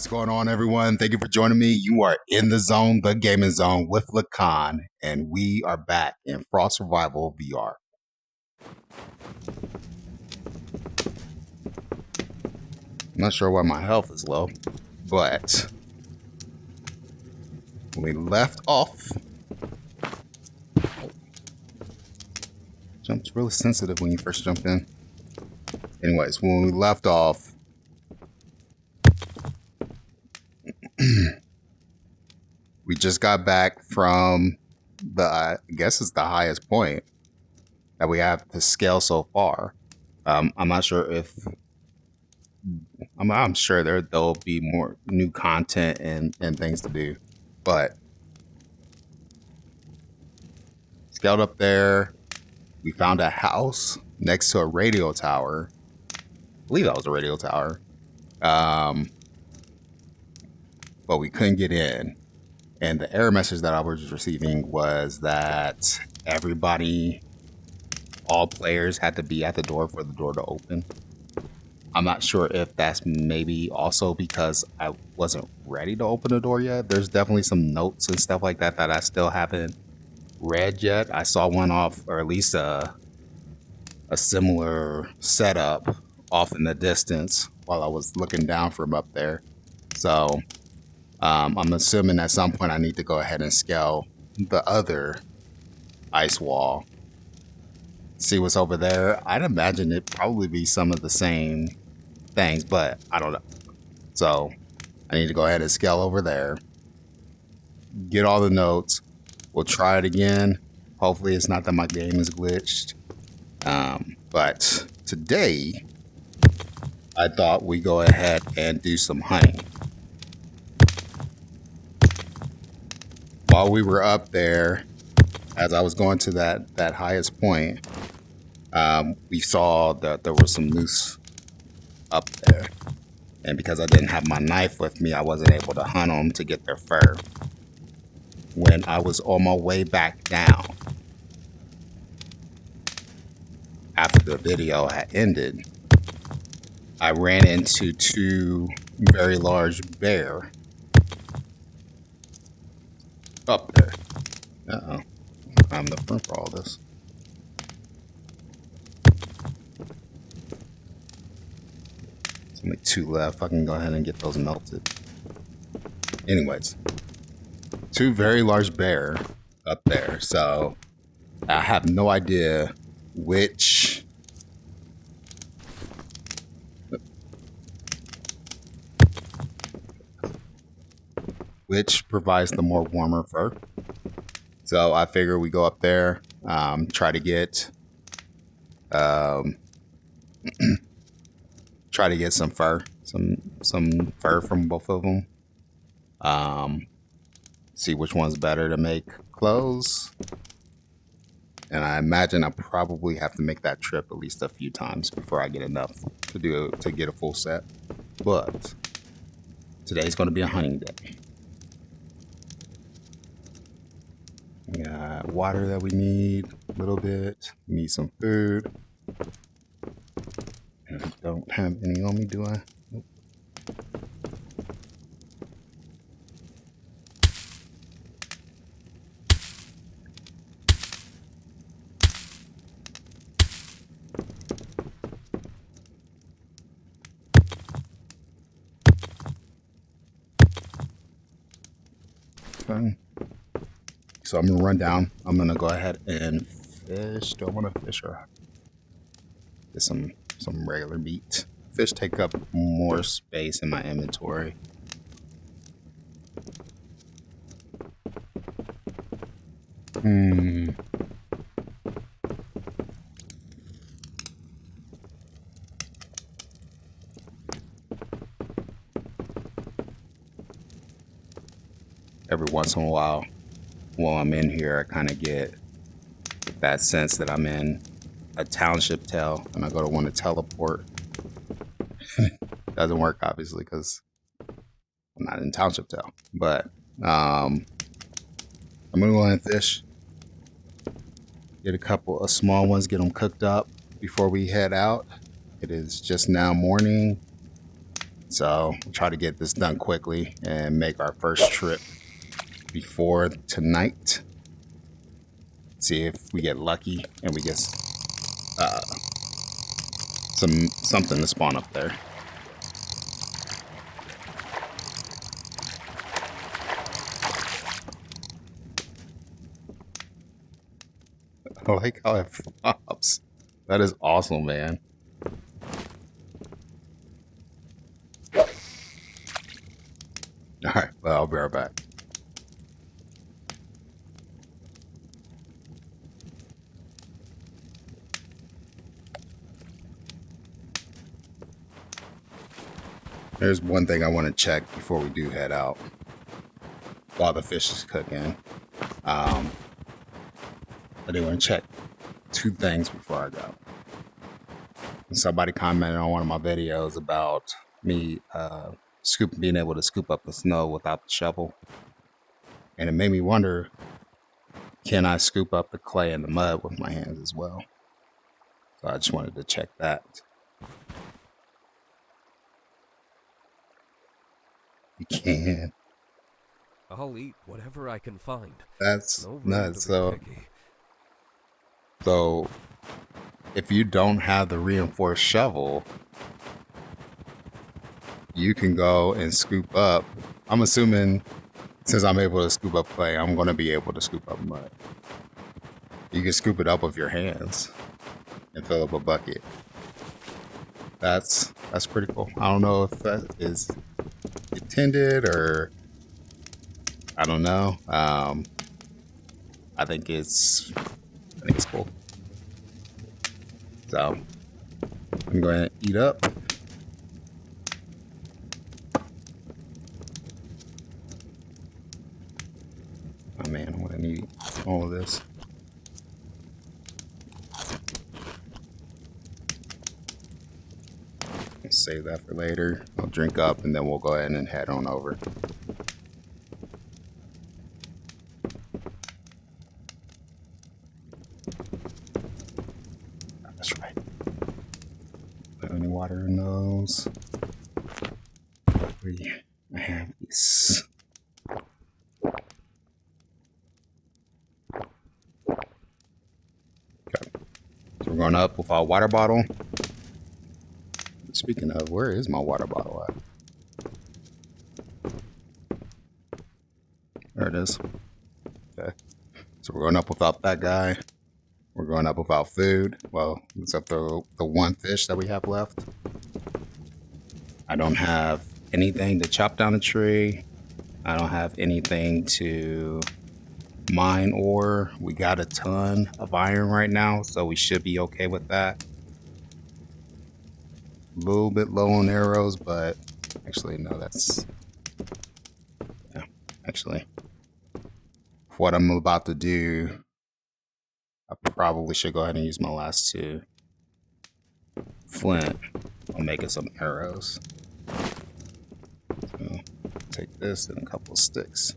What's going on, everyone? Thank you for joining me. You are in the zone, the gaming zone with Lacan, and we are back in Frost Survival VR. I'm not sure why my health is low, but when we left off, jump's really sensitive when you first jump in. Anyways, when we left off, we just got back from the, I guess it's the highest point that we have to scale so far. I'm not sure if, I'm sure there'll be more new content and things to do, but scaled up there. We found a house next to a radio tower. I believe that was a radio tower. But we couldn't get in. And the error message that I was receiving was that everybody, all players had to be at the door for the door to open. I'm not sure if that's maybe also because I wasn't ready to open the door yet. There's definitely some notes and stuff like that that I still haven't read yet. I saw one off, or at least a similar setup off in the distance while I was looking down from up there. So I'm assuming at some point I need to go ahead and scale the other ice wall. See what's over there. I'd imagine it'd probably be some of the same things, but I don't know. So I need to go ahead and scale over there, get all the notes. We'll try it again. Hopefully it's not that my game is glitched. But today I thought we go ahead and do some hunting. While we were up there, as I was going to that highest point, we saw that there was some moose up there. And because I didn't have my knife with me, I wasn't able to hunt them to get their fur. When I was on my way back down, after the video had ended, I ran into two very large bear up there. Uh-oh. I'm the front for all this. There's only two left. I can go ahead and get those melted. Anyways, two very large bear up there. So I have no idea which provides the more warmer fur. So I figure we go up there, try to get some fur, some fur from both of them. See which one's better to make clothes. And I imagine I probably have to make that trip at least a few times before I get enough to get a full set. But today's going to be a hunting day. We got water that we need a little bit. We need some food. And I don't have any on me, do I? Nope. Fine. So I'm gonna run down. I'm gonna go ahead and fish. Do I want to fish or get some regular meat? Fish take up more space in my inventory. Every once in a while I'm in here, I kind of get that sense that I'm in a township tale and I go to want to teleport. Doesn't work, obviously, because I'm not in township tale. But I'm gonna go ahead and fish. Get a couple of small ones, get them cooked up before we head out. It is just now morning. So we'll try to get this done quickly and make our first trip before tonight. See if we get lucky and we get something to spawn up there. I like how it flops. That is awesome, man. All right, well, I'll be right back. There's one thing I want to check before we do head out while the fish is cooking. I do want to check two things before I go. Somebody commented on one of my videos about me being able to scoop up the snow without the shovel. And it made me wonder, can I scoop up the clay and the mud with my hands as well? So I just wanted to check that. You can. I'll eat whatever I can find. That's No nuts. picky. So if you don't have the reinforced shovel, you can go and scoop up. I'm assuming since I'm able to scoop up clay, I'm going to be able to scoop up mud. You can scoop it up with your hands and fill up a bucket. That's pretty cool. I don't know if that is intended or I don't know. I think it's cool. So I'm going to eat up. Oh man, I'm going to need all of this. I'll save that for later. I'll drink up and then we'll go ahead and head on over. That's right. Put any water in those. I have these. Okay. So we're going up with our water bottle. Speaking of, where is my water bottle at? There it is. Okay. So we're going up without that guy. We're going up without food. Well, except the one fish that we have left. I don't have anything to chop down a tree. I don't have anything to mine ore. We got a ton of iron right now, so we should be okay with that. A little bit low on arrows, but actually, no, that's... Yeah, actually, what I'm about to do, I probably should go ahead and use my last two. Flint, I'm making some arrows. So, take this and a couple of sticks.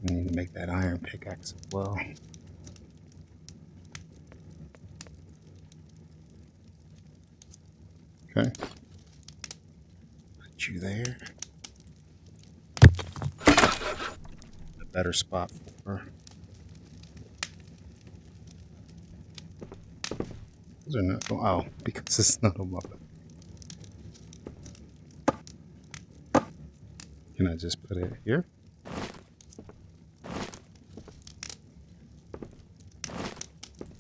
I need to make that iron pickaxe as well. Okay. Put you there. A better spot for her. Those are not. Oh, because it's not a muppet. Can I just put it here?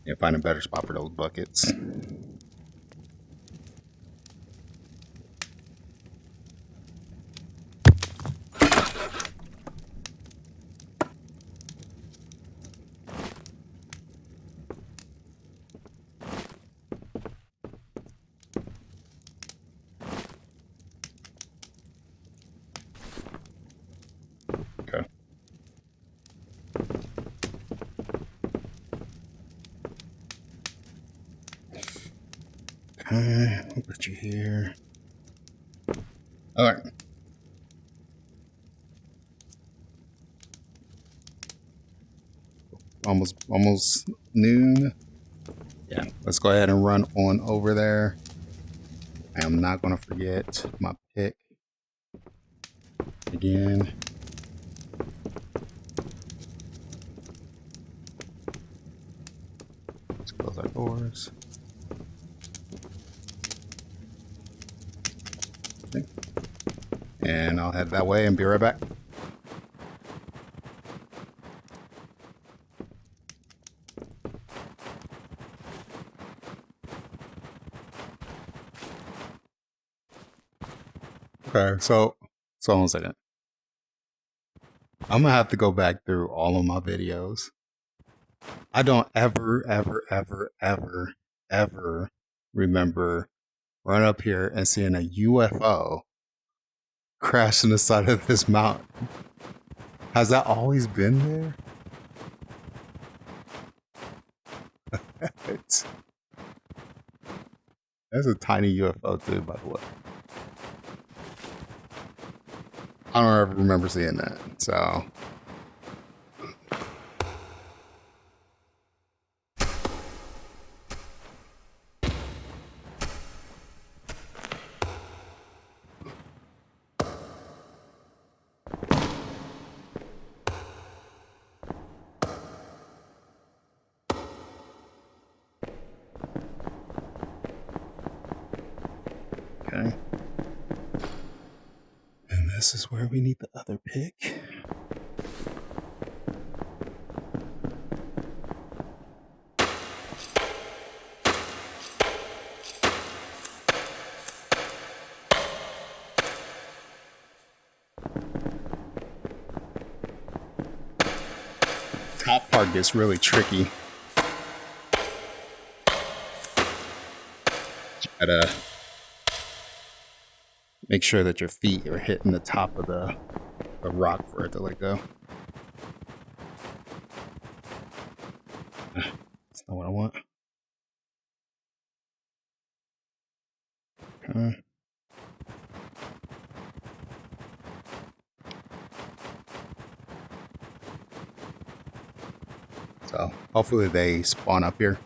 Yeah, find a better spot for those buckets. Okay. Okay, I'll put you here. All right. Almost noon. Yeah, let's go ahead and run on over there. I am not going to forget my pick again. Let's close our doors. Okay. And I'll head that way and be right back. Okay, so hold on a second. I'm gonna have to go back through all of my videos. I don't ever remember running up here and seeing a UFO crash in the side of this mountain. Has that always been there? That's a tiny UFO too, by the way. I don't ever remember seeing that. So okay. And this is where we need the other pick. Top part gets really tricky. Try to make sure that your feet are hitting the top of the rock for it to let go. That's not what I want. Okay. So hopefully they spawn up here.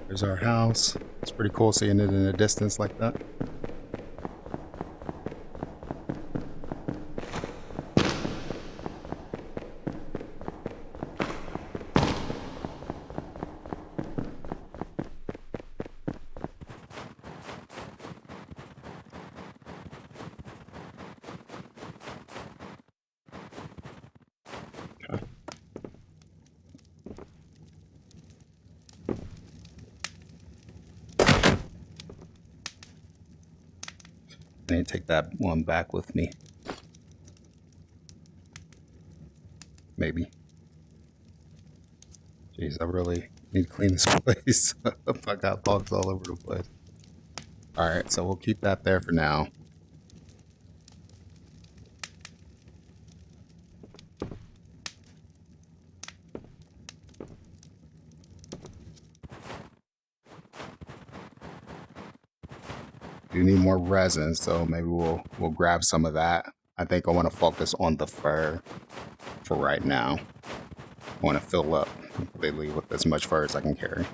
There's our house. It's pretty cool seeing it in the distance like that. Okay. I need to take that one back with me. Maybe. Jeez, I really need to clean this place up. I got bugs all over the place. Alright, so we'll keep that there for now. Do need more resin, so maybe we'll grab some of that. I think I want to focus on the fur for right now. I want to fill up completely with as much fur as I can carry.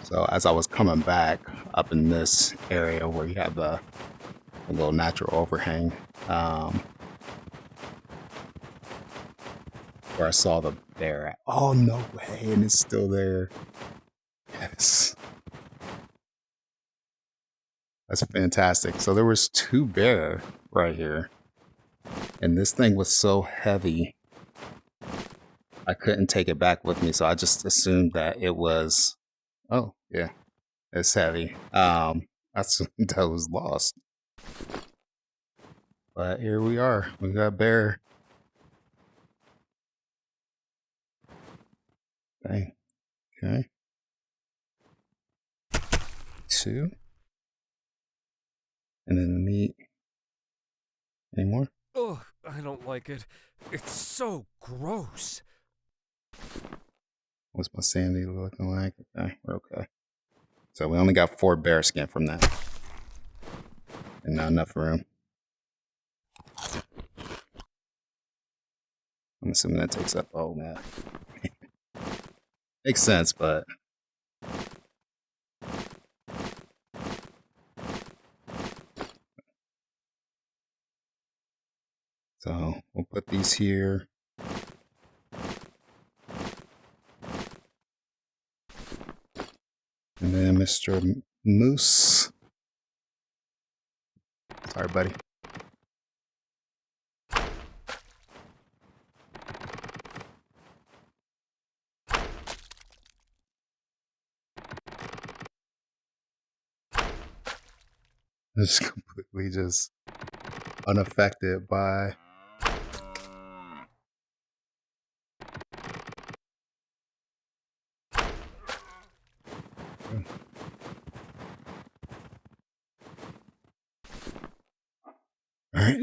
So as I was coming back up in this area where you have a little natural overhang, where I saw the bear at. Oh, no way, and it's still there. Yes. That's fantastic. So there was 2 bear right here. And this thing was so heavy, I couldn't take it back with me. So I just assumed that it was, oh, yeah, it's heavy. I assumed that was lost. But here we are. We got bear. Dang. Okay. 2. And then the meat. Any more? Ugh, I don't like it. It's so gross. What's my sanity looking like? Okay, we're okay. So we only got 4 bear skin from that. And not enough room. I'm assuming that takes up all that. Makes sense, but so we'll put these here. And then Mr. Moose. Sorry, buddy. It's completely just unaffected by all right.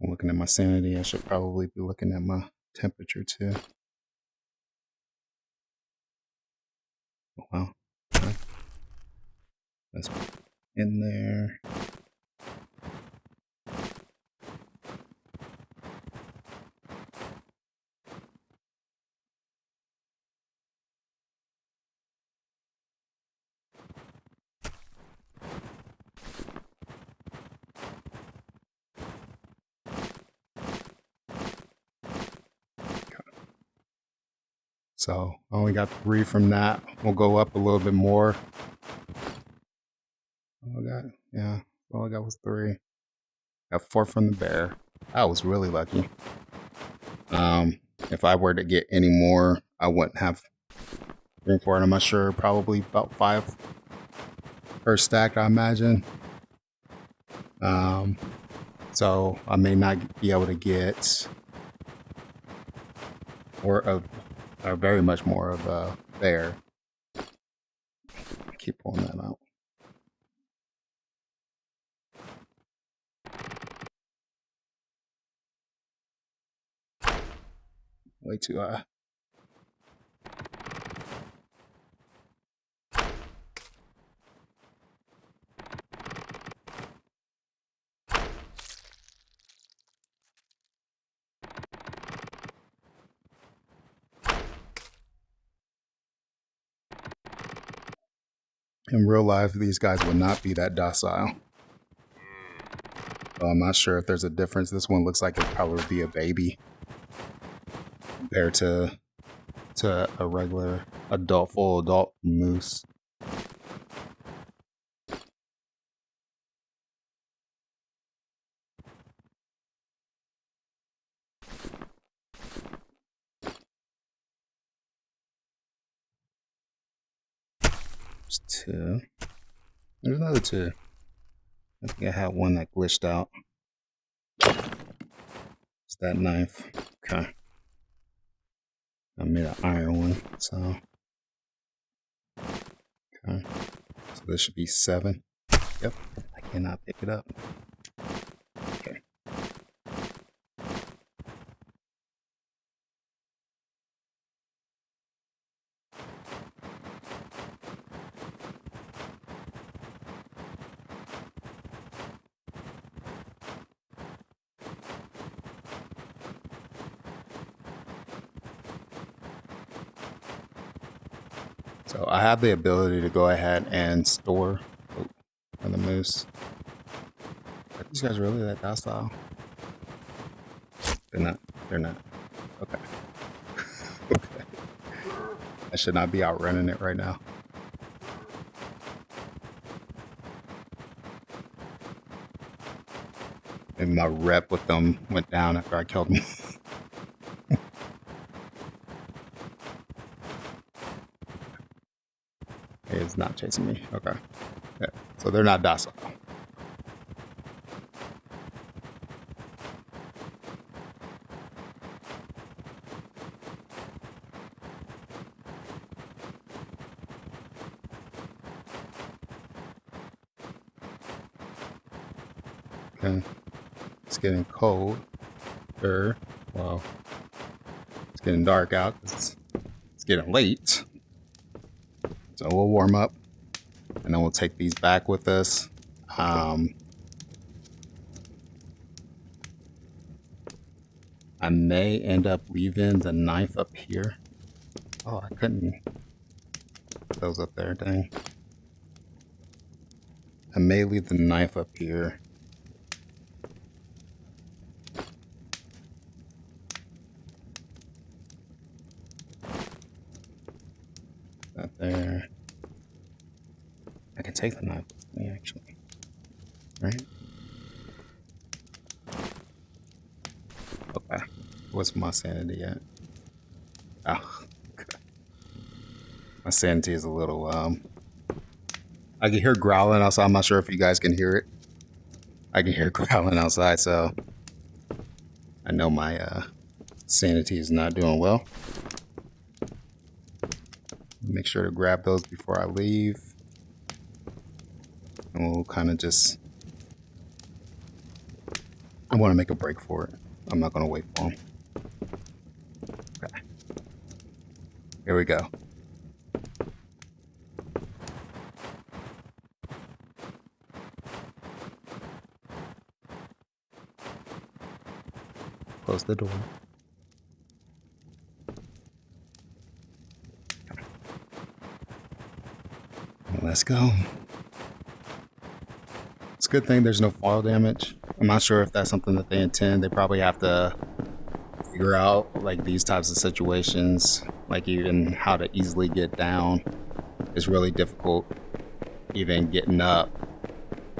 I'm looking at my sanity. I should probably be looking at my temperature too. Oh, wow. Okay. That's in there. So I only got 3 from that. We'll go up a little bit more. All I got, yeah, all I got was 3. Got 4 from the bear. I was really lucky. If I were to get any more, I wouldn't have room for it. I'm not sure, probably about 5 per stack, I imagine. So I may not be able to get more of, or very much more of a bear. Keep pulling that out. Way too high. In real life, these guys would not be that docile. I'm not sure if there's a difference. This one looks like it'd probably be a baby compared to a regular adult, full adult moose. There's 2. There's another 2. I think I had one that glitched out. It's that knife. Okay. I made an iron one, so. Okay. So this should be 7. Yep. I cannot pick it up. Okay. So I have the ability to go ahead and store for the moose. Are these guys really that docile? They're not. They're not. Okay. Okay. I should not be outrunning it right now. And my rep with them went down after I killed them. It's not chasing me. Okay. Yeah. So they're not docile. Okay. It's getting cold. Well, it's getting dark out. It's getting late. So we'll warm up and then we'll take these back with us. I may end up leaving the knife up here. Oh, I couldn't put those up there, dang. I may leave the knife up here. That there. I can take the knife with me, actually. Right? Okay. What's my sanity at? Oh, my sanity is a little, I can hear growling outside. I'm not sure if you guys can hear it. I can hear growling outside, so I know my sanity is not doing well. Make sure to grab those before I leave. And we'll kind of just... I want to make a break for it. I'm not going to wait for them. Okay. Here we go. Close the door. Let's go. It's a good thing there's no fall damage. I'm not sure if that's something that they intend. They probably have to figure out like these types of situations, like even how to easily get down. It's really difficult even getting up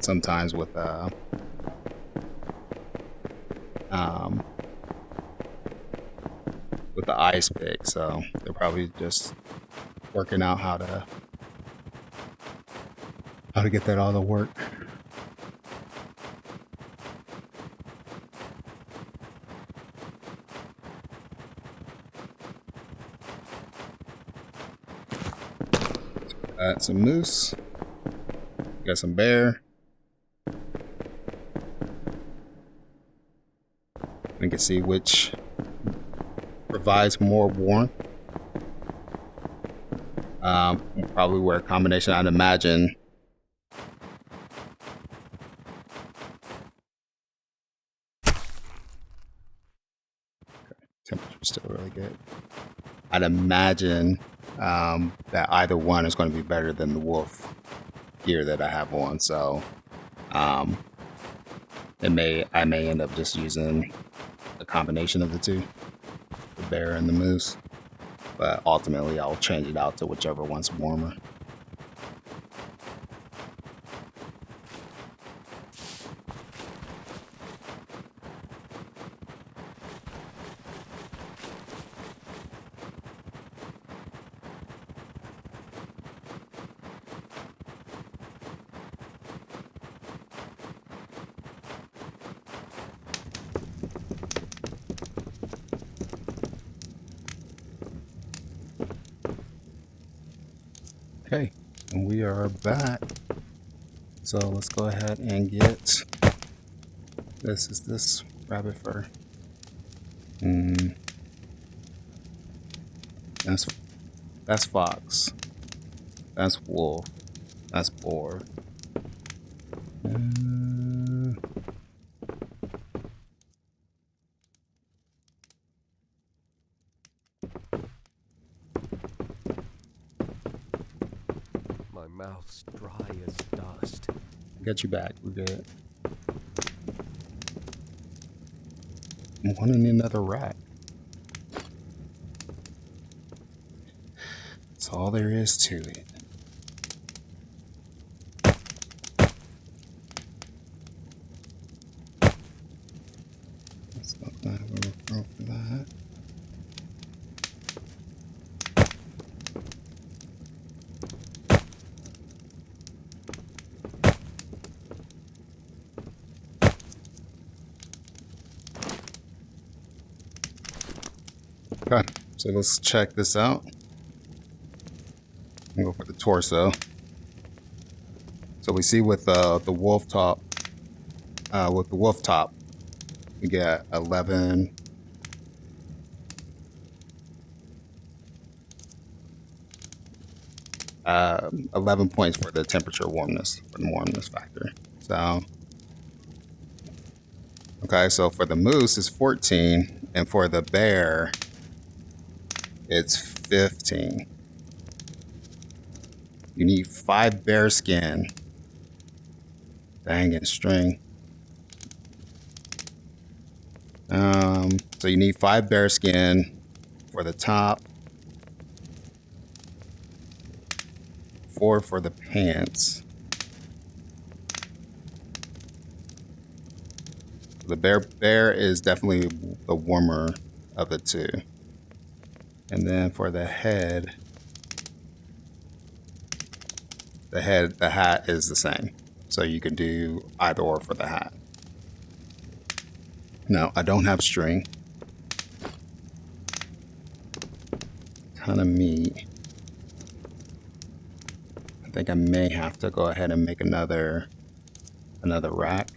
sometimes with the ice pick. So they're probably just working out how to get that all to work. Got some moose. Got some bear. We can see which provides more warmth. Probably wear a combination, I'd imagine. Temperature's still really good. I'd imagine that either one is going to be better than the wolf gear that I have on. So I may end up just using a combination of the two, the bear and the moose. But ultimately, I'll change it out to whichever one's warmer. Okay, and we are back. So let's go ahead and get this rabbit fur. That's fox. That's wolf. That's boar. My mouth's dry as dust. Get you back. We're good. I'm wanting another rat. That's all there is to it. Let's not have a referral for that. Okay, so let's check this out. Go for the torso. So we see with the wolf top, with the wolf top, we get 11. 11 points for the temperature warmness, for the warmness factor. So, okay, so for the moose, it's 14, and for the bear, it's 15. You need 5 bear skin. Dang it, string. So you need 5 bear skin for the top, 4 for the pants. The bear is definitely the warmer of the two. And then for the head, the hat is the same. So you can do either or for the hat. No, I don't have string. Ton of meat. I think I may have to go ahead and make another rack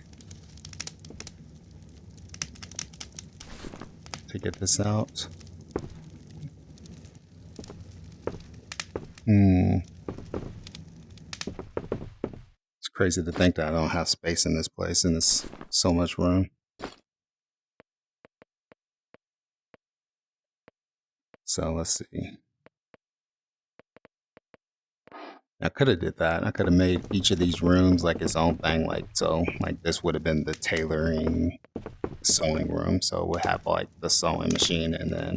to get this out. It's crazy to think that I don't have space in this place and there's so much room. So let's see. I could have did that. I could have made each of these rooms like its own thing. Like, so like this would have been the tailoring sewing room. So we'll have like the sewing machine and then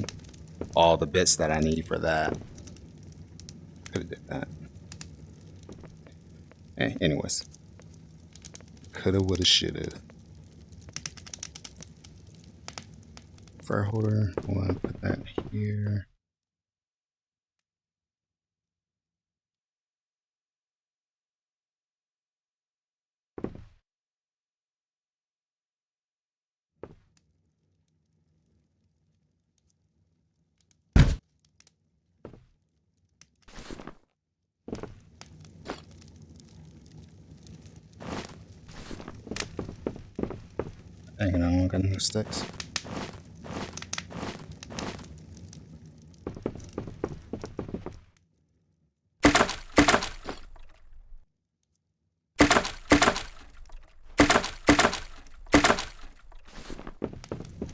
all the bits that I need for that. Could have did that. Anyways. Coulda, woulda, shoulda. Fur holder. I want to put that here. Hang on, I got no sticks.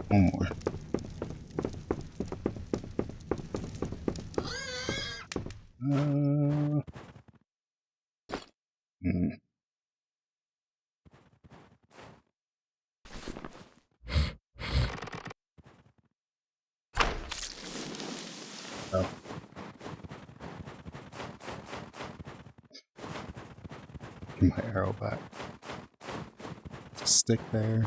One more. Oh. Get my arrow back. Stick there.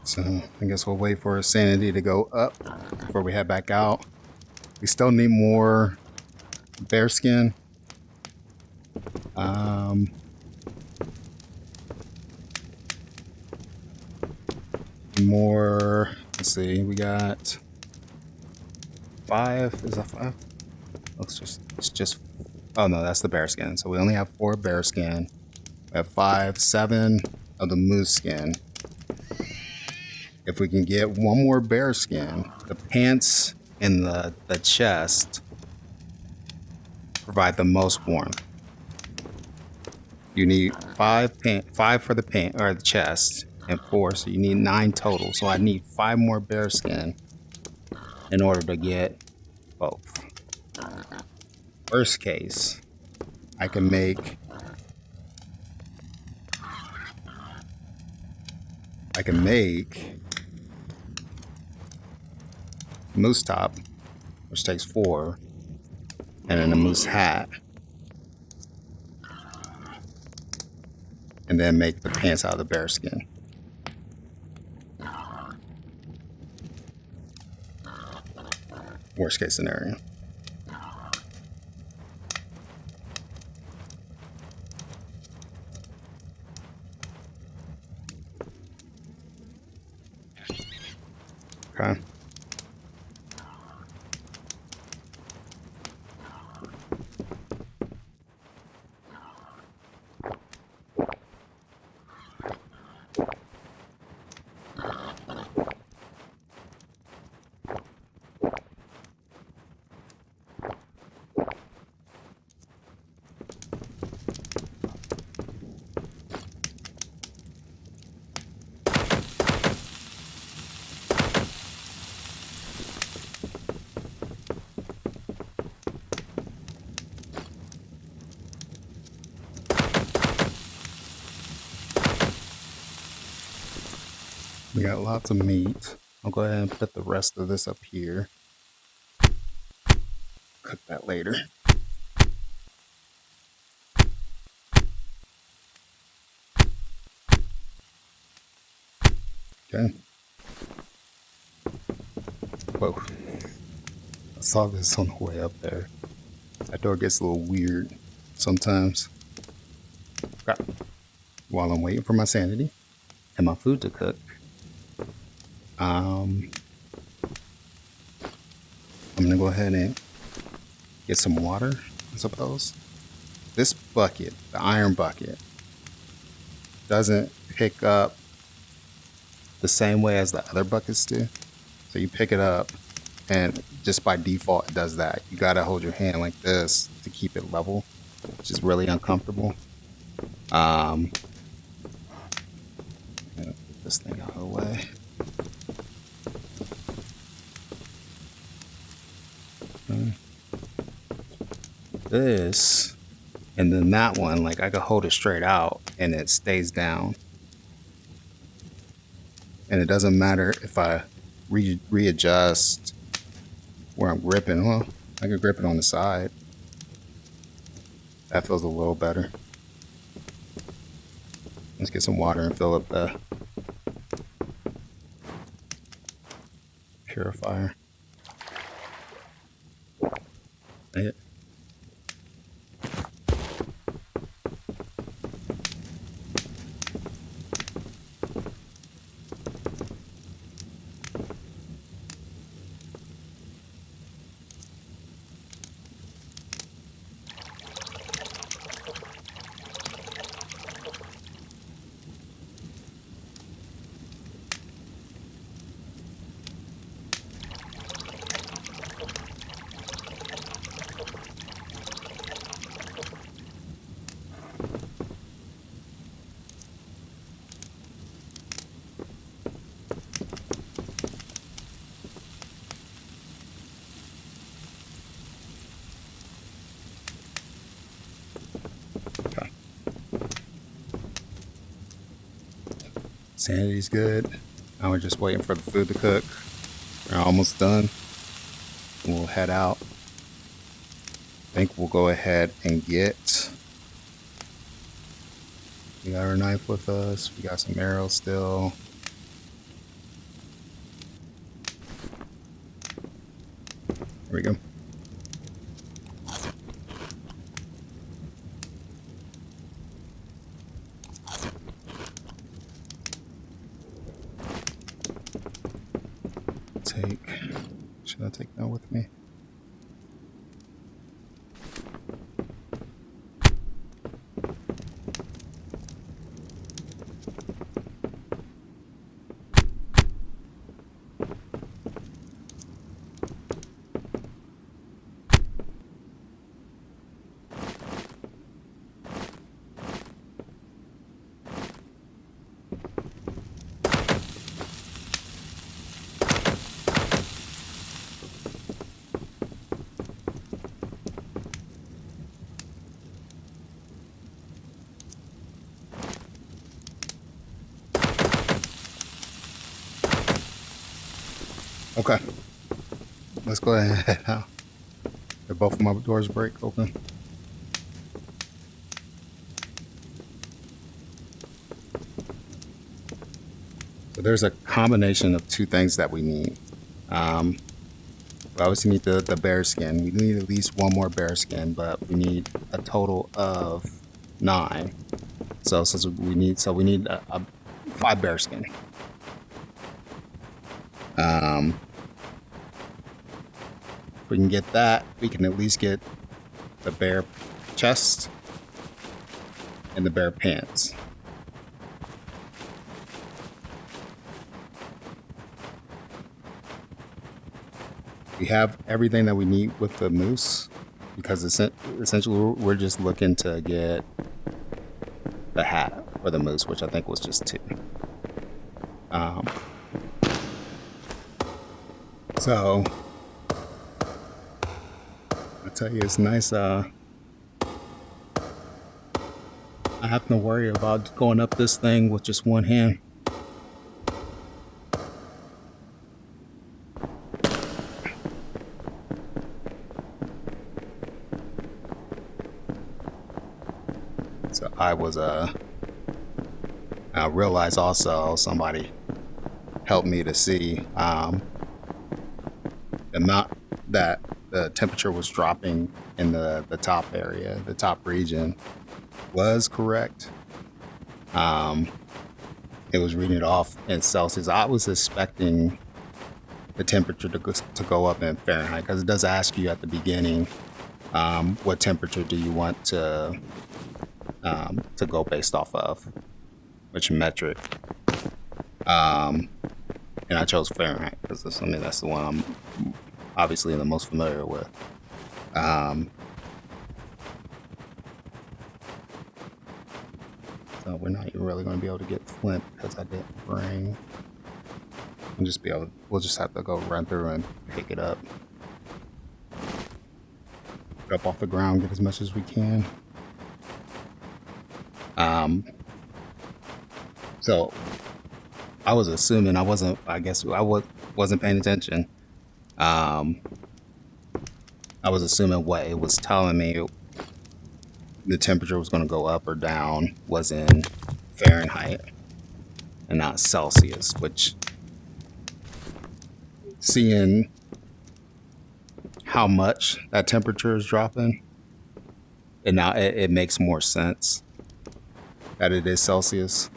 So I guess we'll wait for sanity to go up before we head back out. We still need more bear skin. More. Let's see. We got 5. Is that 5? It's just. Oh no, that's the bear skin. So we only have 4 bear skin. We have 5, 7 of the moose skin. If we can get one more bear skin, the pants and the chest provide the most warmth. You need 5 for the pant or the chest, and 4, so you need 9 total. So I need 5 more bear skin in order to get both. Worst case, I can make moose top, which takes 4, and then a moose hat, and then make the pants out of the bear skin. Worst case scenario. Okay. We got lots of meat. I'll go ahead and put the rest of this up here. Cook that later. Okay. Whoa. I saw this on the way up there. That door gets a little weird sometimes. Okay. While I'm waiting for my sanity and my food to cook, I'm gonna go ahead and get some water, I suppose. This bucket, the iron bucket, doesn't pick up the same way as the other buckets do. So you pick it up and just by default it does that. You gotta hold your hand like this to keep it level, which is really uncomfortable. Get this thing out of the way. This, and then that one, like I could hold it straight out and it stays down. And it doesn't matter if I readjust where I'm gripping. Well, I can grip it on the side. That feels a little better. Let's get some water and fill up the purifier. It. Sanity's good. Now we're just waiting for the food to cook. We're almost done. We'll head out. I think we'll go ahead and get. We got our knife with us. We got some arrows still. There we go. Should I take that with me? Okay, let's go ahead. Did both of my doors break open? So there's a combination of two things that we need. We obviously need the bear skin. We need at least one more bear skin, but we need a total of 9. So since we need a 5 bear skin. If we can get that, we can at least get the bear chest and the bear pants. We have everything that we need with the moose because essentially we're just looking to get the hat for the moose, which I think was just 2. So I tell you, it's nice. I have to worry about going up this thing with just one hand. So I realized also somebody helped me to see the amount that the temperature was dropping in the top area, the top region was correct. It was reading it off in Celsius. I was expecting the temperature to go up in Fahrenheit because it does ask you at the beginning what temperature do you want to go based off of, which metric. And I chose Fahrenheit because that's the one I'm obviously the most familiar with. So we're not even really going to be able to get flint because I didn't bring. We'll just have to go run through and pick it up. Get up off the ground, get as much as we can. So I was assuming I wasn't paying attention. I was assuming what it was telling me the temperature was going to go up or down was in Fahrenheit and not Celsius, which seeing how much that temperature is dropping, and now it makes more sense that it is Celsius.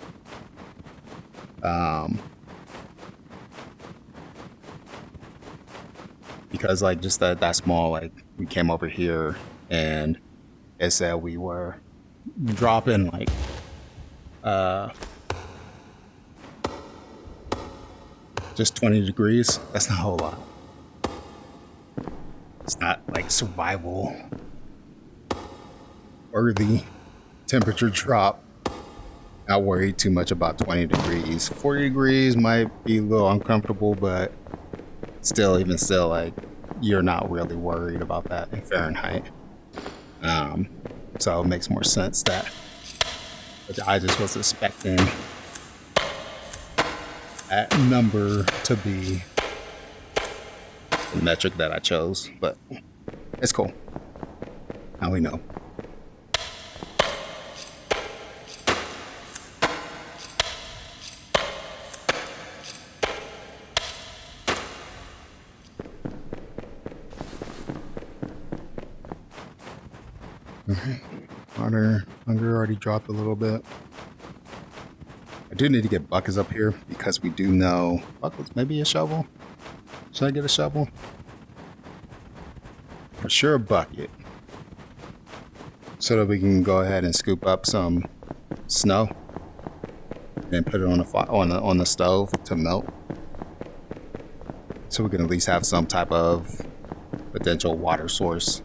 Because like just that small, like we came over here and it said we were dropping like just 20 degrees. That's not a whole lot. It's not like survival worthy temperature drop. Not worried too much about 20 degrees. 40 degrees might be a little uncomfortable, but even still, like you're not really worried about that in Fahrenheit. So it makes more sense that I just was expecting that number to be the metric that I chose, but it's cool. Now we know. Okay. Hunger already dropped a little bit. I do need to get buckets up here because we do know buckets. Maybe a shovel. Should I get a shovel? For sure, a bucket, so that we can go ahead and scoop up some snow and put it on on the stove to melt, so we can at least have some type of potential water source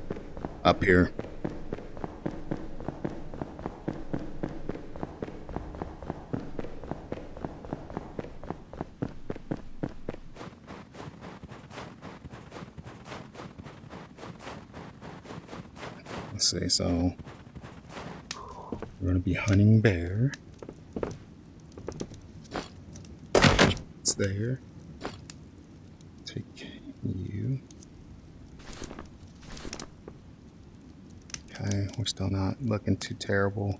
up here. Let's see, so we're going to be hunting bear. It's there. Take Okay, we're still not looking too terrible.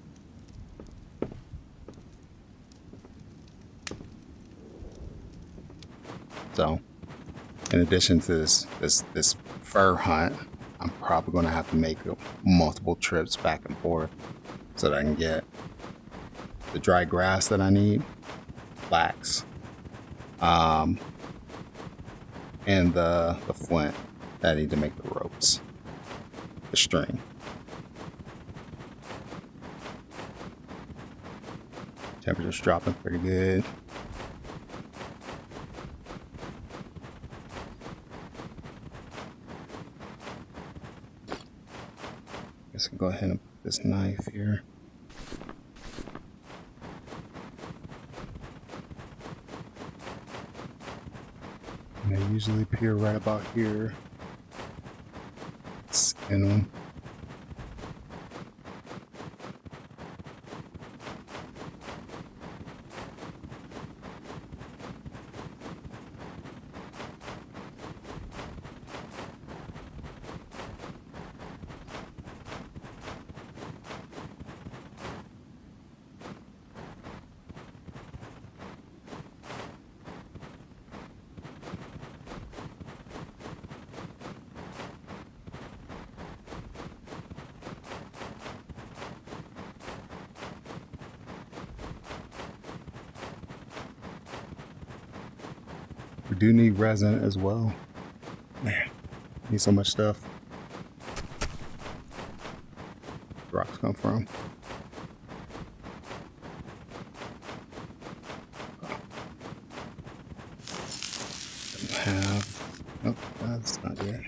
So, in addition to this fur hunt, I'm probably going to have to make multiple trips back and forth so that I can get the dry grass that I need, flax, um, and the flint that I need to make the ropes, the string. Temperature's dropping pretty good. Guess I'll go ahead and put this knife here. And they usually appear right about here. Skin them. We do need resin as well. Man, need so much stuff. Where rocks come from. Don't have. Nope, that's not it.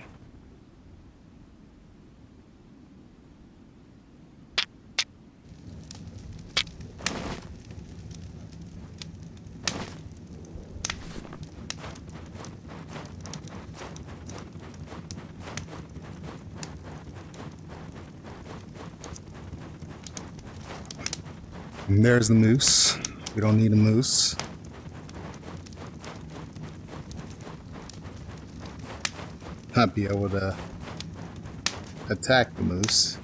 And there's the moose. We don't need a moose. Not be able to attack the moose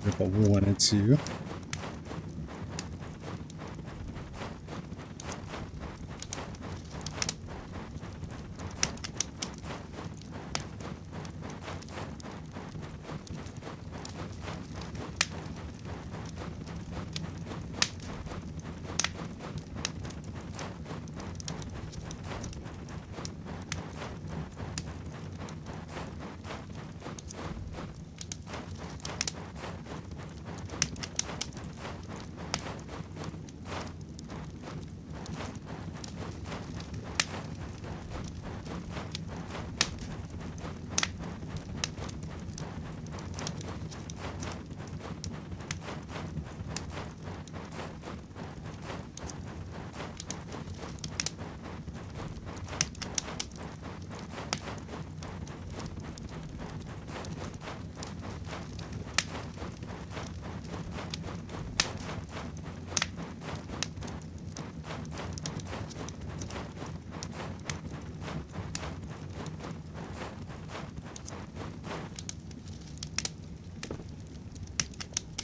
if I wanted to.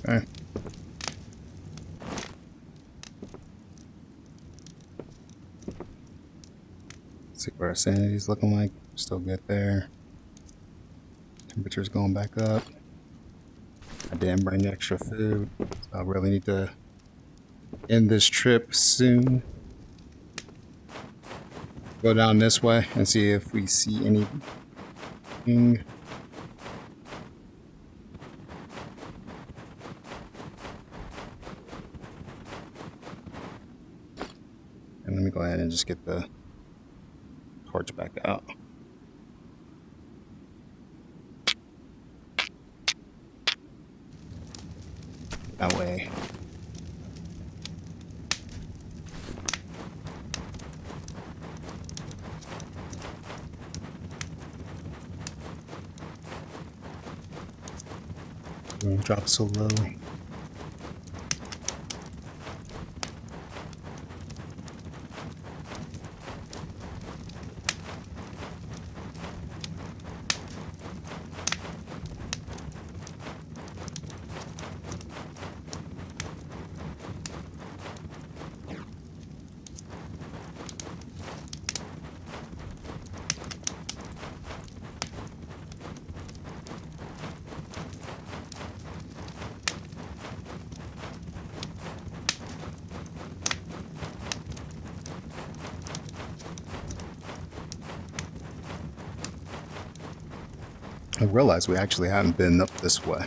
Okay. See what our sanity's looking like. Still good there. Temperature's going back up. I didn't bring extra food, so I really need to end this trip soon. Go down this way and see if we see anything. And let me go ahead and just get the torch back out. That way. Don't drop so low. I realized we actually haven't been up this way.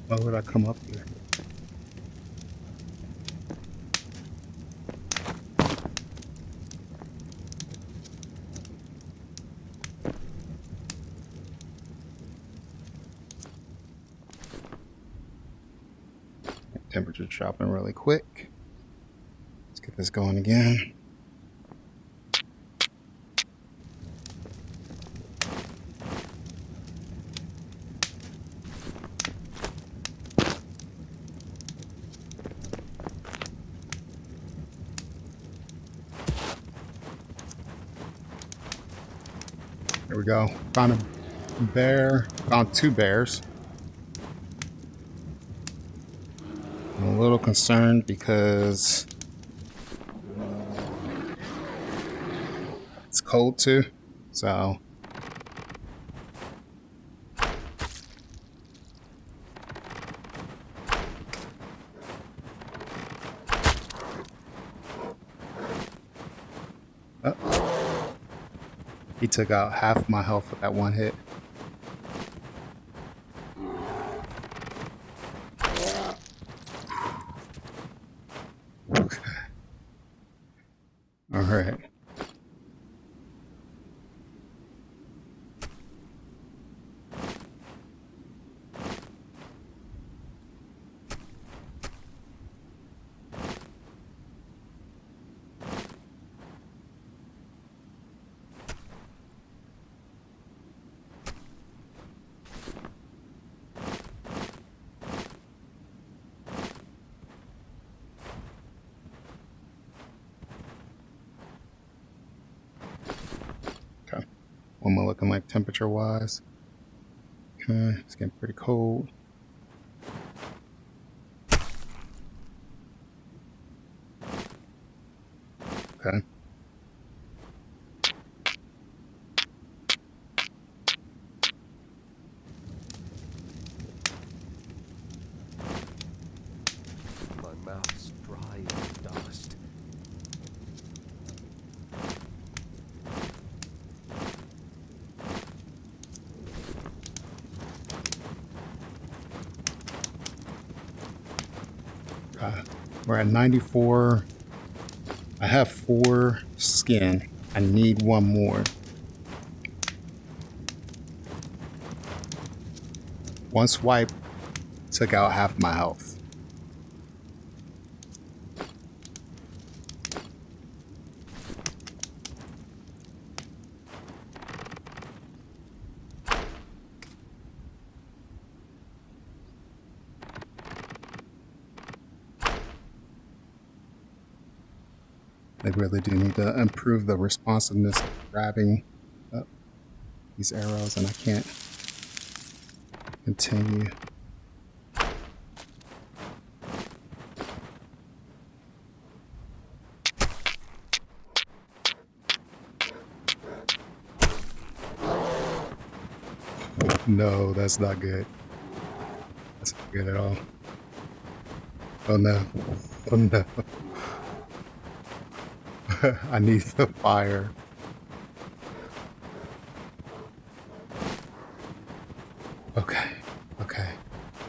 Why would I come up here? Temperature dropping really quick. Let's get this going again. There we go. Found a bear. Found 2 bears. I'm a little concerned because it's cold too. So he took out half my health with that one hit. Okay. All right. What am I looking like temperature wise? Okay, it's getting pretty cold. Okay. My mouth's dry as dust. We're at 94. I have 4 skin. I need 1 more. One swipe took out half my health. They really do need to improve the responsiveness of grabbing these arrows, and I can't continue. No, that's not good. That's not good at all. Oh no. Oh no. I need the fire. Okay. Okay.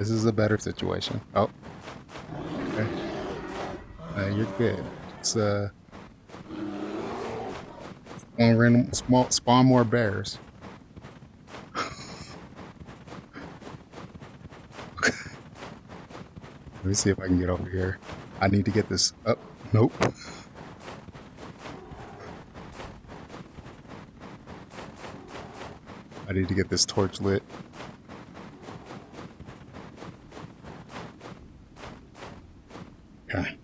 This is a better situation. Oh, okay. You're good. It's spawn random, spawn more bears. Let me see if I can get over here. I need to get this up. Nope. I need to get this torch lit. Okay.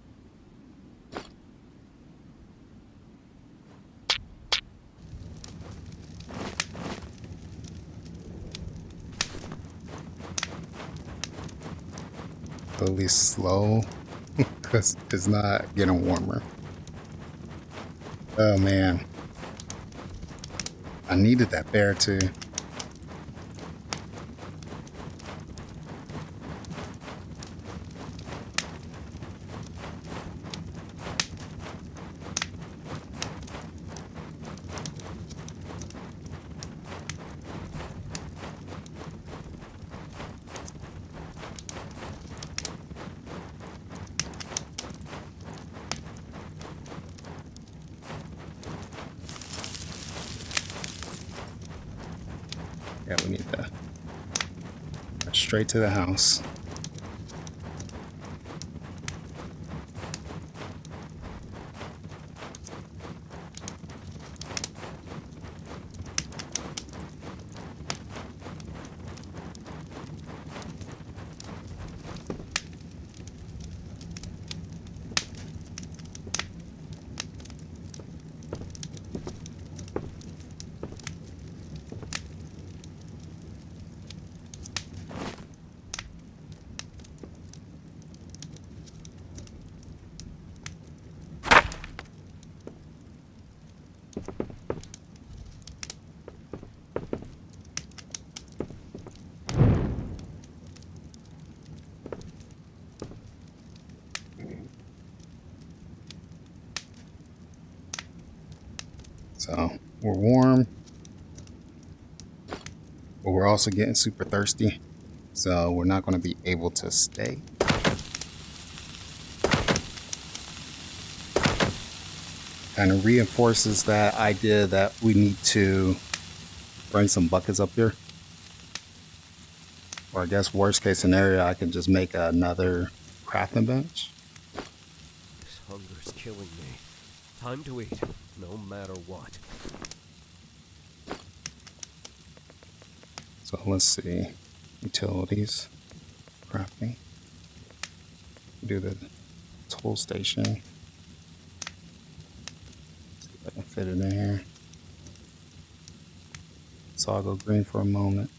At least slow, because it's not getting warmer. Oh man. I needed that bear too. Yeah, we need to straight to the house. So we're warm, but we're also getting super thirsty. So we're not going to be able to stay. Kind of reinforces that idea that we need to bring some buckets up here. Or I guess worst case scenario, I can just make another crafting bench. This hunger's killing me. Time to eat, no matter what. So let's see. Utilities. Crafting. Do the tool station. See if I can fit it in here. So I'll go green for a moment.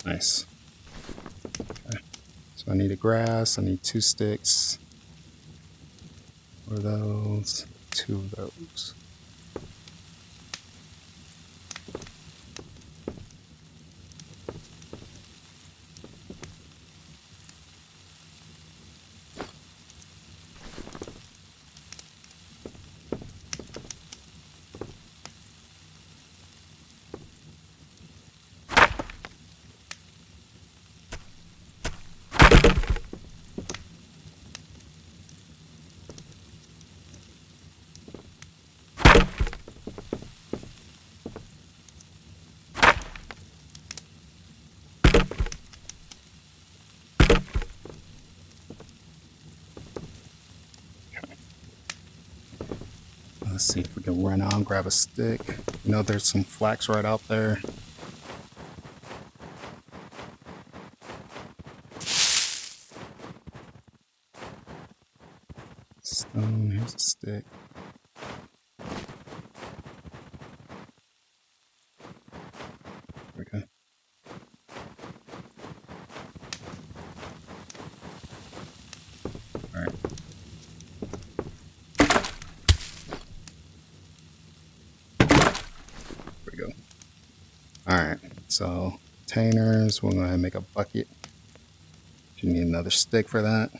Nice. Okay. So I need a grass. I need 2 sticks. What are those? 2 of those. Let's see if we can run out and grab a stick. You know, there's some flax right out there. Stone, here's a stick. There we go. All right. There we go. All right. So containers, we'll go ahead and make a bucket. You need another stick for that.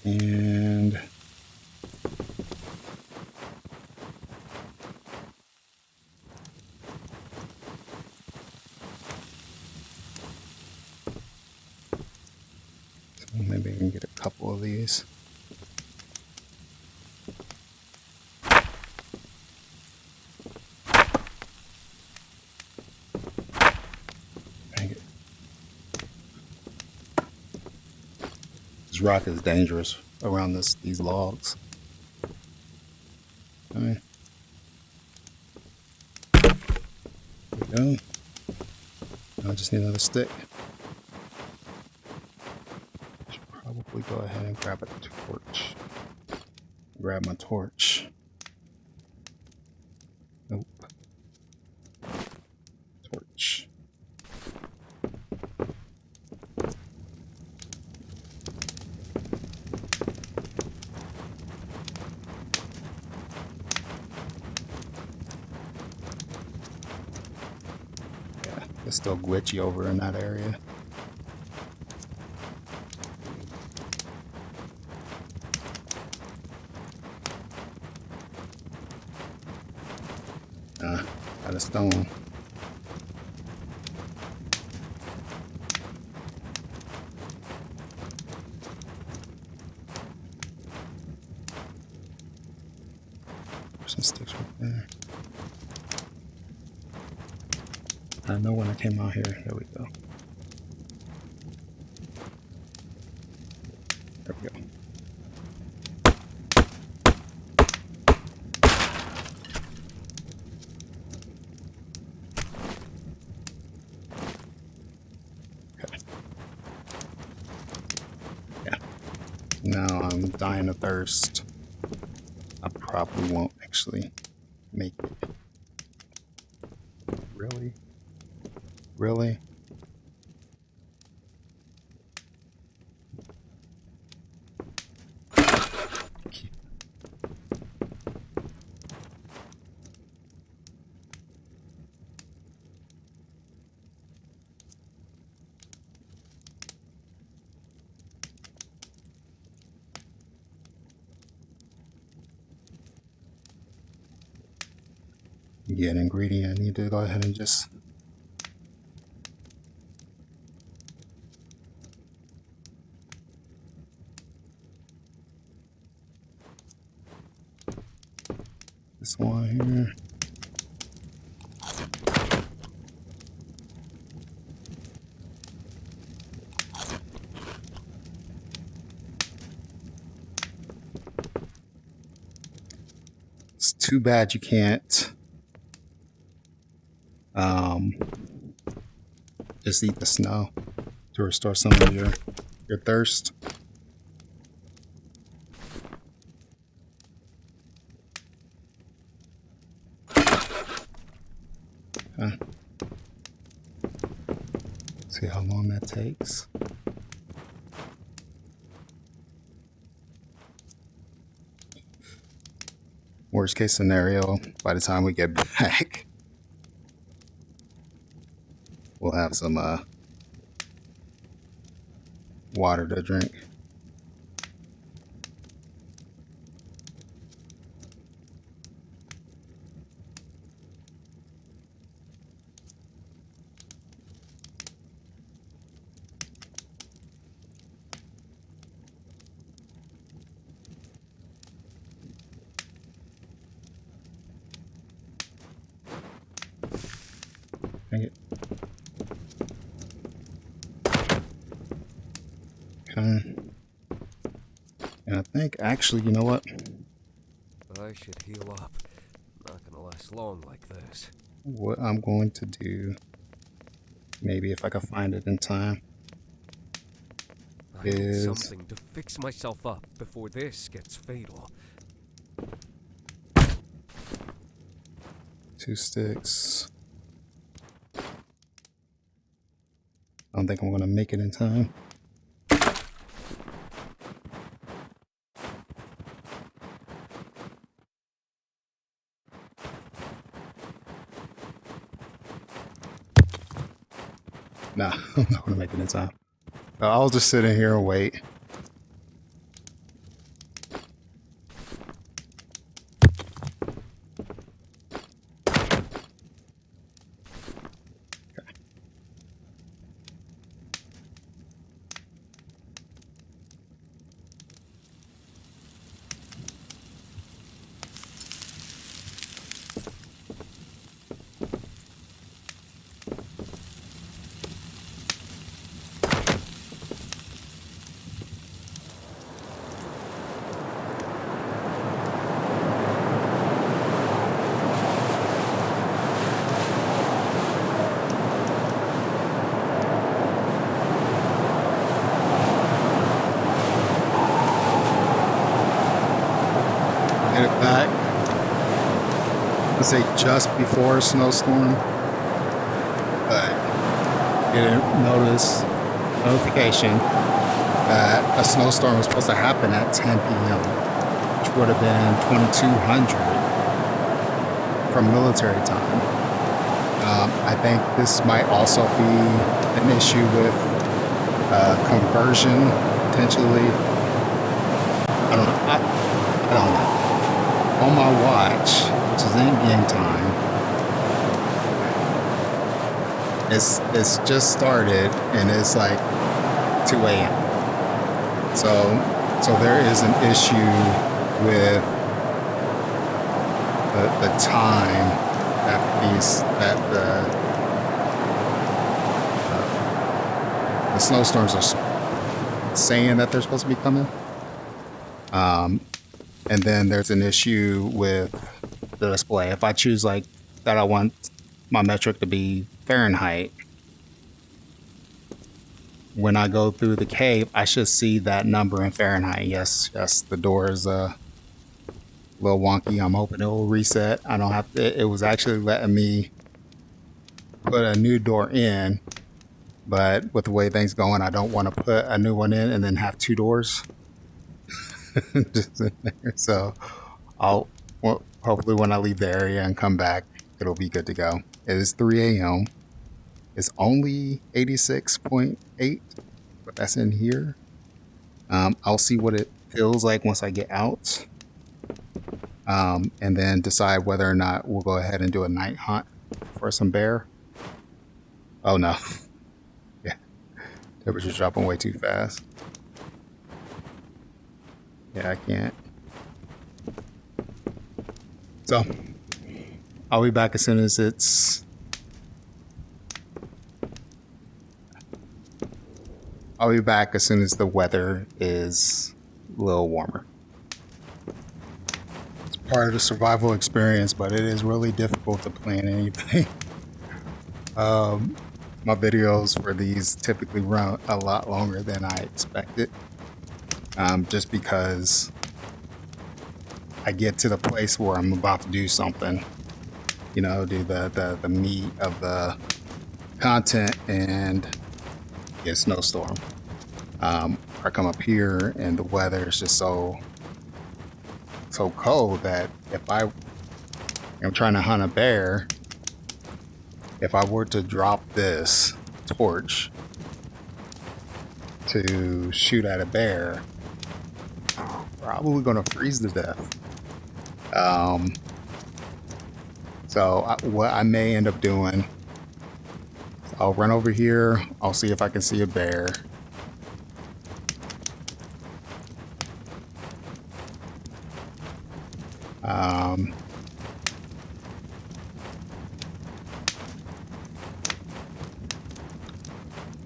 And Maybe I can get a couple of these. Dang it. This rock is dangerous around these logs. Okay. There we go. I just need another stick. Should probably go ahead and grab a torch. Grab my torch. Nope. Torch. Yeah, it's still glitchy over in that area. Got a stone. There's some sticks right there. I know when I came out here. There we go. There we go. Okay. Yeah. Now I'm dying of thirst. I probably won't actually make it. Really? Really? Yeah, an ingredient. I need to go ahead and just this one here. It's too bad you can't just eat the snow to restore some of your thirst. Okay. See how long that takes. Worst case scenario, by the time we get back, we'll have some water to drink. Dang it. Okay. And I think actually, you know what? I should heal up. Not gonna last long like this. What I'm going to do, maybe if I can find it in time, I need is something to fix myself up before this gets fatal. 2 sticks. I don't think I'm gonna make it in time. Nah, I'm not gonna make it in time. I'll just sit in here and wait. back, let's say just before a snowstorm, but didn't notification that a snowstorm was supposed to happen at 10 p.m., which would have been 2200 from military time. I think this might also be an issue with conversion, potentially. I don't know. I don't know. On my watch, which is in game time, it's just started and it's like 2 a.m. So there is an issue with the time that the snowstorms are saying that they're supposed to be coming. And then there's an issue with the display. If I choose like that, I want my metric to be Fahrenheit. When I go through the cave, I should see that number in Fahrenheit. Yes, the door is a little wonky. I'm hoping it will reset. I don't have to. It was actually letting me put a new door in, but with the way things going, I don't want to put a new one in and then have 2 doors. Just in there. So hopefully when I leave the area and come back, it'll be good to go. It is 3 a.m. It's only 86.8, but that's in here. I'll see what it feels like once I get out, and then decide whether or not we'll go ahead and do a night hunt for some bear. Oh no. Yeah, temperature's dropping way too fast. Yeah, I can't. So I'll be back as soon as the weather is a little warmer. It's part of the survival experience, but it is really difficult to plan anything. My videos for these typically run a lot longer than I expected. Just because I get to the place where I'm about to do something, do the meat of the content and get a snowstorm. I come up here and the weather is just so cold that if I'm trying to hunt a bear, if I were to drop this torch to shoot at a bear, probably gonna freeze to death. What I may end up doing, I'll run over here. I'll see if I can see a bear.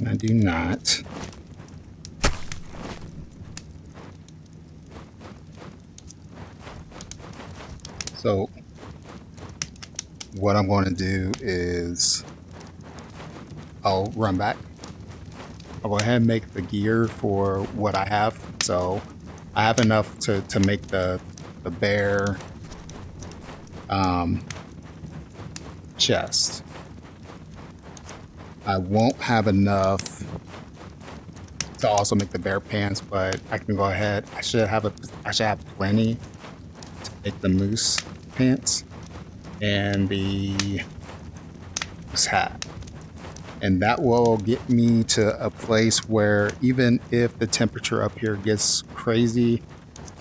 I do not. So what I'm going to do is I'll run back. I'll go ahead and make the gear for what I have. So I have enough to make the bear chest. I won't have enough to also make the bear pants, but I can go ahead. I should have plenty to make the moose pants and the moose hat. And that will get me to a place where even if the temperature up here gets crazy,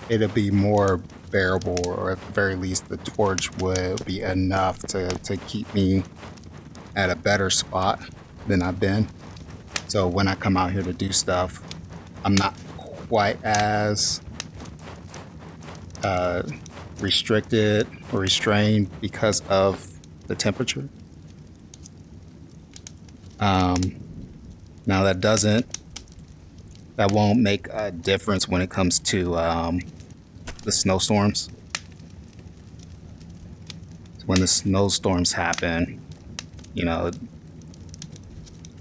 it'll be more bearable, or at the very least the torch will be enough to keep me at a better spot than I've been. So when I come out here to do stuff, I'm not quite as restricted or restrained because of the temperature. Now that won't make a difference when it comes to the snowstorms. When the snowstorms happen,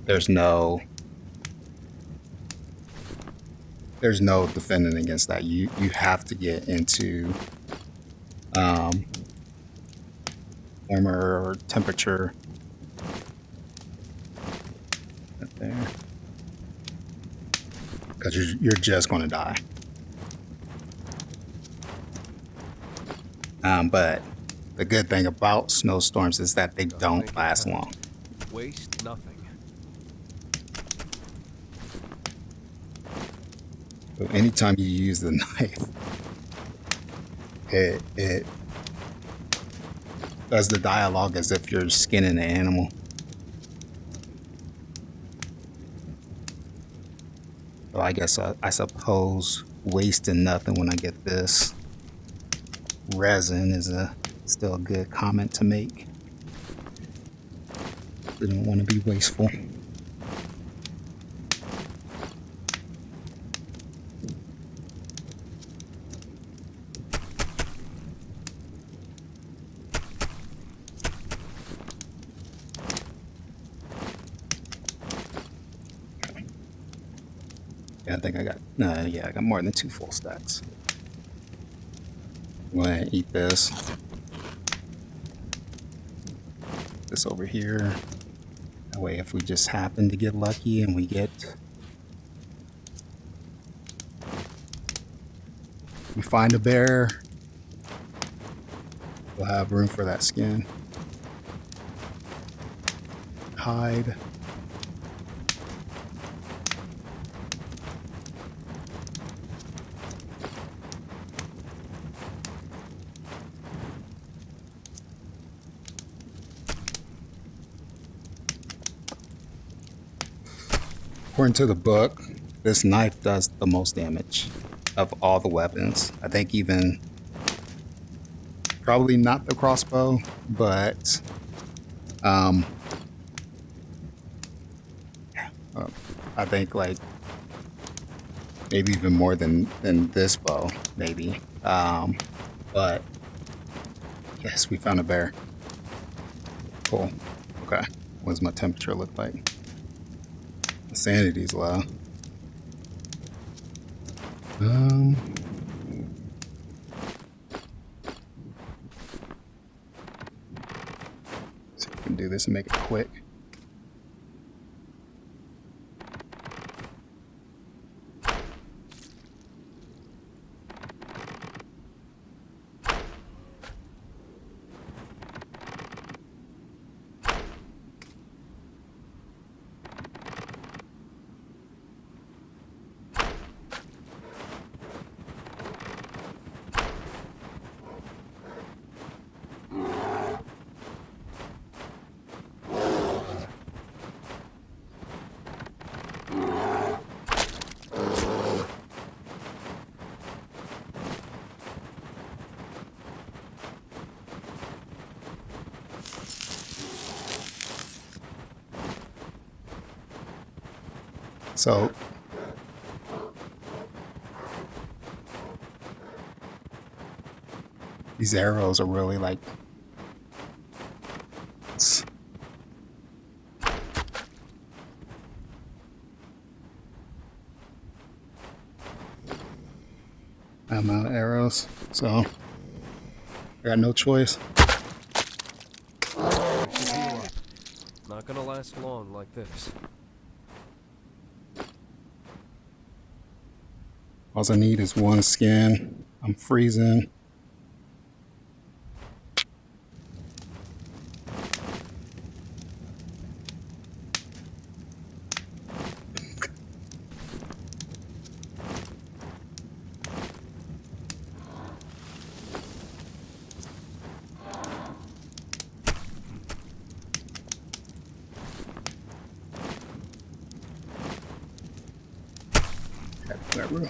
there's no defending against that. You have to get into um, warmer or temperature right there, because you're just going to die. But the good thing about snowstorms is that they Gotta don't make it last count. long. Waste nothing. So anytime you use the knife, it does the dialogue as if you're skinning an animal. So I guess I suppose wasting nothing when I get this resin is still a good comment to make. Didn't want to be wasteful. Yeah, I think I got I got more than 2 full stacks. I'm gonna eat this over here. That way, if we just happen to get lucky and we find a bear, we'll have room for that skin. Hide. According to the book, this knife does the most damage of all the weapons. I think even probably not the crossbow, but uh, I think like maybe even more than this bow, maybe. But yes, we found a bear. Cool. Okay. What does my temperature look like? My sanity's low. So we can do this and make it quick. So these arrows are really like I'm out of arrows, so I got no choice. I should heal up. Not gonna last long like this. All I need is one skin. I'm freezing. Got room.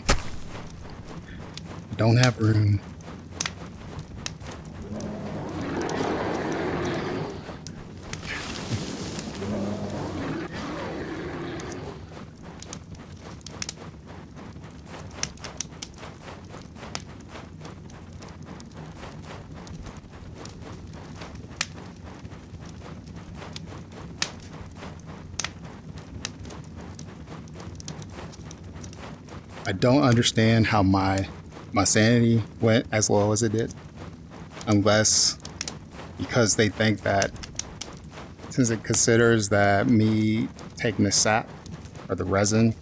Don't have room. I don't understand how my sanity went as low as it did. unless because they think that since it considers that me taking the sap or the resin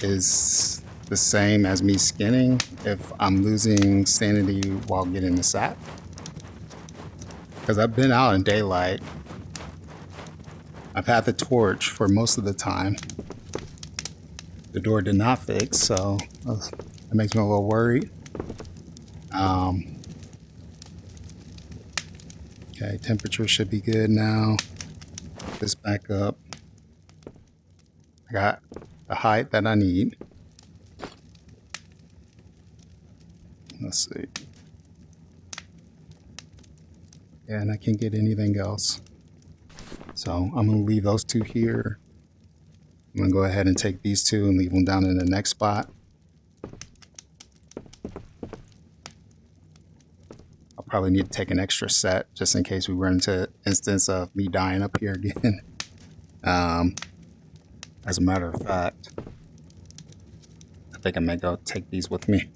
is the same as me skinning if I'm losing sanity while getting the sap. Because I've been out in daylight. I've had the torch for most of the time. The door did not fix, so that makes me a little worried. Okay, temperature should be good now. Put this back up. I got the height that I need. Let's see. Yeah, and I can't get anything else. So I'm going to leave those two here. I'm going to go ahead and take these two and leave them down in the next spot. I'll probably need to take an extra set just in case we run into an instance of me dying up here again. As a matter of fact, I think I may go take these with me.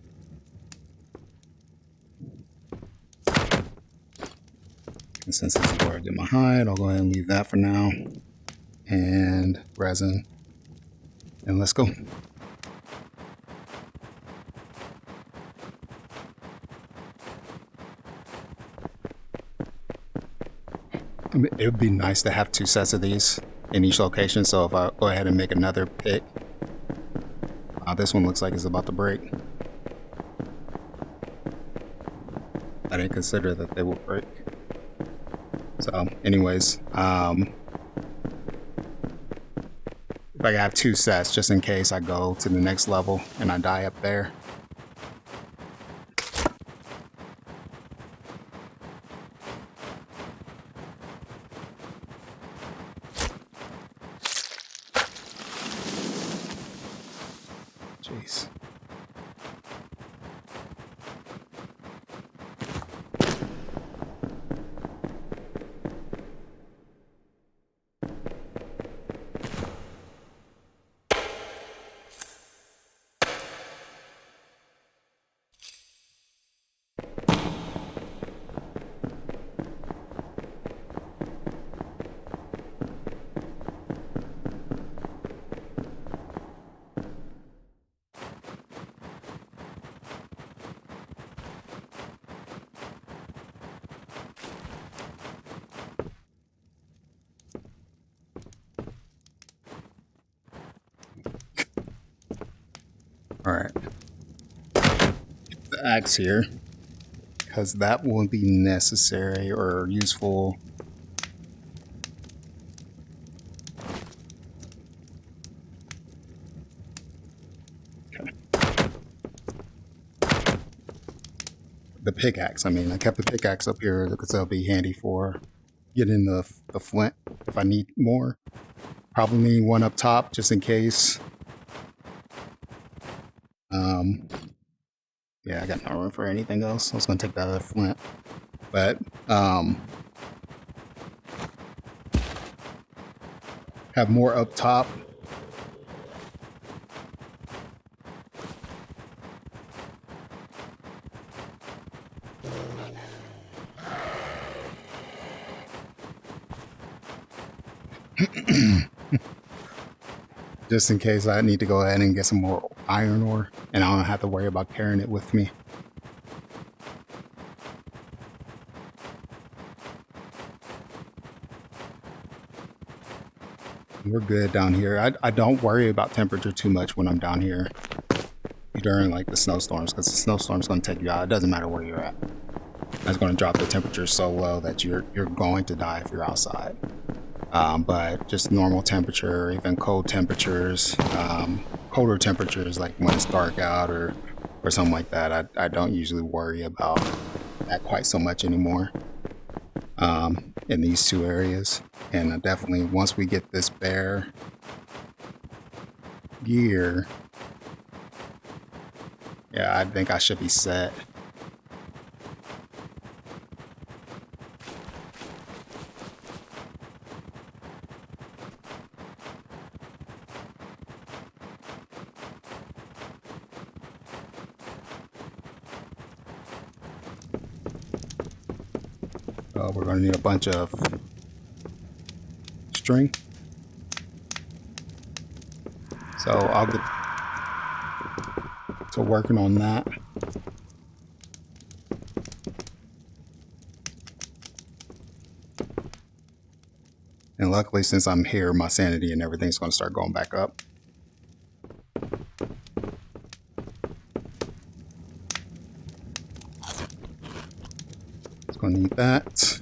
And since this is where I did my hide, I'll go ahead and leave that for now. And resin. And let's go. It would be nice to have two sets of these in each location. So if I go ahead and make another pick, this one looks like it's about to break. I didn't consider that they would break. So anyways, if I have two sets just in case I go to the next level and I die up there. Jeez. All right. The axe here, because that won't be necessary or useful. Okay. The pickaxe, I mean, I kept the pickaxe up here because that'll be handy for getting the flint if I need more. Probably need one up top just in case. Yeah, I got no room for anything else. I was gonna take that other flint, but have more up top. Just in case I need to go ahead and get some more iron ore and I don't have to worry about carrying it with me. We're good down here. I don't worry about temperature too much when I'm down here during like the snowstorms, because the snowstorm's going to take you out. It doesn't matter where you're at. It's going to drop the temperature so low that you're going to die if you're outside. But just normal temperature, even cold temperatures, colder temperatures like when it's dark out or something like that, I don't usually worry about that quite so much anymore in these two areas. And definitely once we get this bare gear, yeah, I think I should be set. We're going to need a bunch of string. So I'll get to working on that. And luckily, since I'm here, my sanity and everything's going to start going back up. It's going to need that.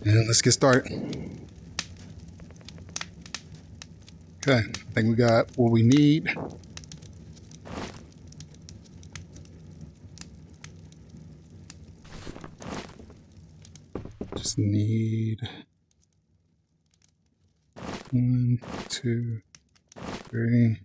And let's get started. Okay, I think we got what we need. Just need 1, 2, 3.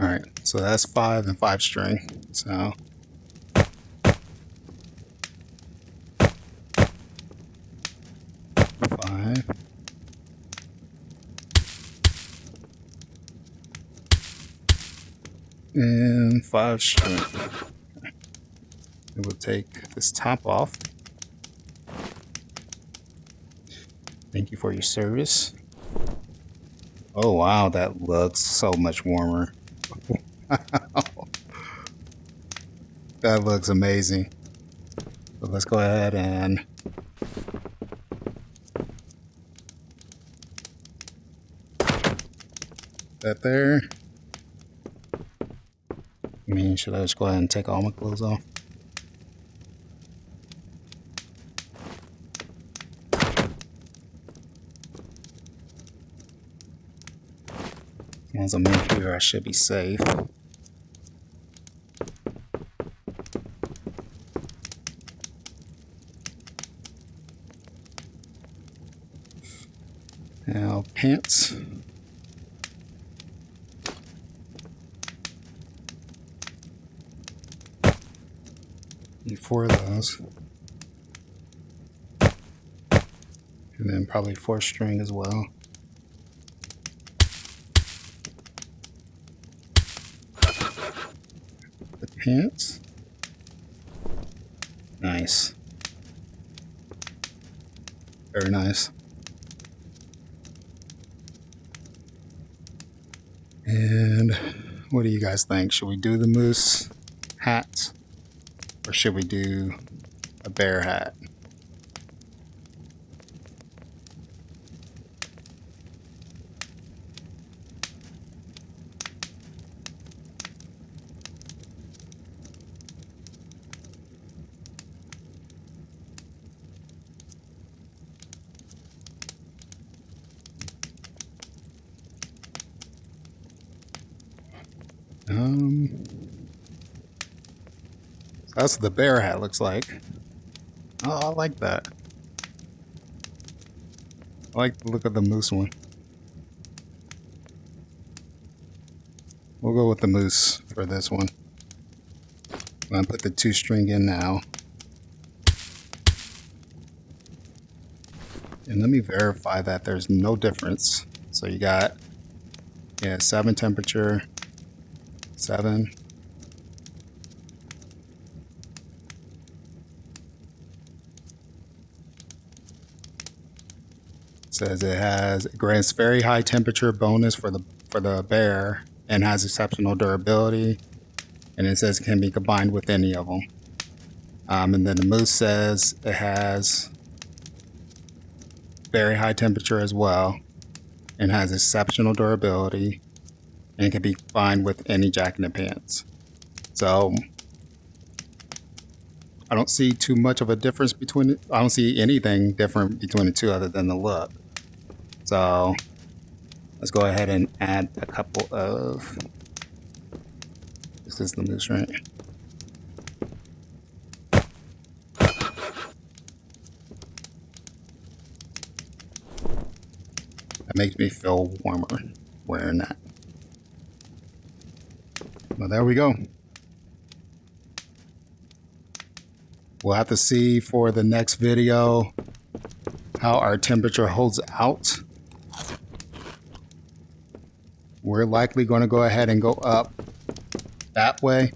All right, so that's 5 and 5 string. So five. And 5 string. It will take this top off. Thank you for your service. Oh wow, that looks so much warmer. That looks amazing. So let's go ahead and that there. I mean, should I just go ahead and take all my clothes off? As I'm in here, I should be safe. Now, pants. Need 4 of those. And then probably 4 string as well. The pants. Nice. Very nice. And what do you guys think? Should we do the moose hat? Or should we do a bear hat? That's what the bear hat looks like. Oh, I like that. I like the look of the moose one. We'll go with the moose for this one. I'm gonna put the 2 string in now. And let me verify that there's no difference. So you got, 7 temperature, 7. Says it has grants very high temperature bonus for the bear and has exceptional durability, and it says it can be combined with any of them. And then the moose says it has very high temperature as well and has exceptional durability and can be combined with any jacket and pants. So I don't see too much of a difference between it. I don't see anything different between the two other than the look. So let's go ahead and add a couple of, this is the moose, right? Makes me feel warmer wearing that. Well, there we go. We'll have to see for the next video how our temperature holds out. We're likely going to go ahead and go up that way.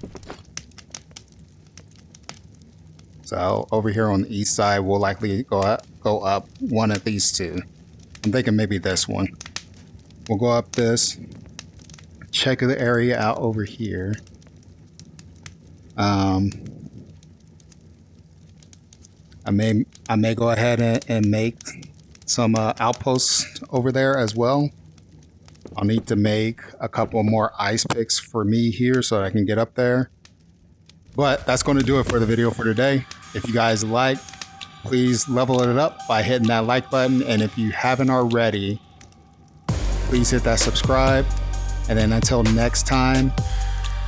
So over here on the east side, we'll likely go up one of these two. I'm thinking maybe this one. We'll go up this, check the area out over here. I may go ahead and make some outposts over there as well. I'll need to make a couple more ice picks for me here so that I can get up there. But that's going to do it for the video for today. If you guys like, please level it up by hitting that like button. And if you haven't already, please hit that subscribe. And then until next time,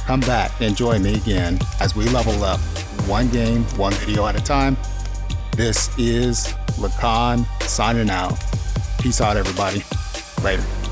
come back and join me again as we level up one game, one video at a time. This is Lacan signing out. Peace out, everybody. Later.